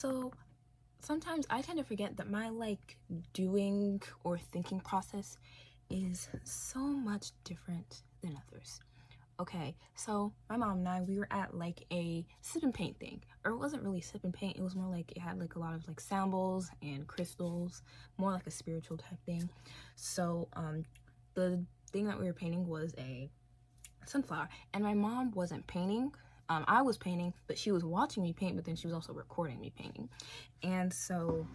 So sometimes I tend to forget that my like doing or thinking process is so much different than others. Okay, so my mom and I, we were at like a sip and paint thing, or it wasn't really sip and paint, it was more like it had like a lot of like samples and crystals, more like a spiritual type thing. So the thing that we were painting was a sunflower, and my mom wasn't painting. I was painting, but she was watching me paint, but then she was also recording me painting. And so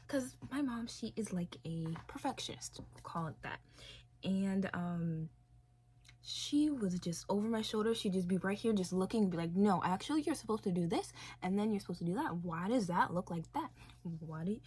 because my mom, she is like a perfectionist, call it that. And she was just over my shoulder. She'd just be right here just looking, be like, no, actually you're supposed to do this, and then you're supposed to do that. Why does that look like that? Why do you...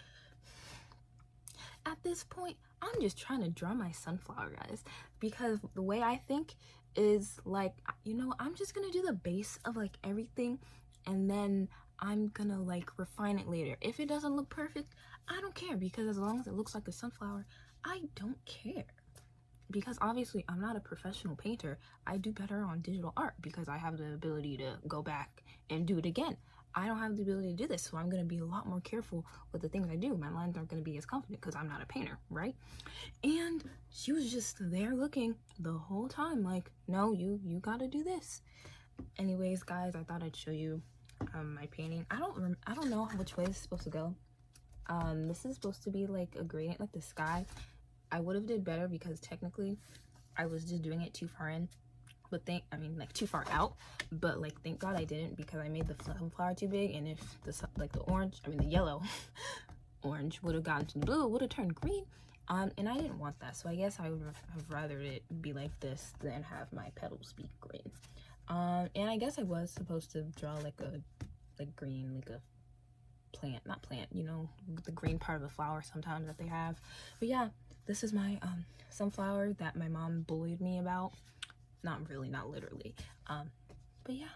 At this point, I'm just trying to draw my sunflower, guys, because the way I think is like, I'm just gonna do the base of like everything, and then I'm gonna like refine it later. If it doesn't look perfect, I don't care, because as long as it looks like a sunflower, I don't care. Because obviously I'm not a professional painter. I do better on digital art because I have the ability to go back and do it again. I don't have the ability to do this, so I'm going to be a lot more careful with the things I do. My lines aren't going to be as confident because I'm not a painter, right? And she was just there looking the whole time like, no, you got to do this. Anyways, guys, I thought I'd show you my painting. I don't know which way it's supposed to go. This is supposed to be like a gradient, like the sky. I would have did better because technically I was just doing it too far in, but like too far out, but like thank God I didn't, because I made the sunflower too big, and if the yellow orange would have gotten to the blue, it would have turned green, and I didn't want that. So I guess I would have rather it be like this than have my petals be green. And I guess I was supposed to draw like green, like a not plant, the green part of the flower sometimes that they have. But yeah, this is my sunflower that my mom bullied me about. Not really, not literally. But yeah.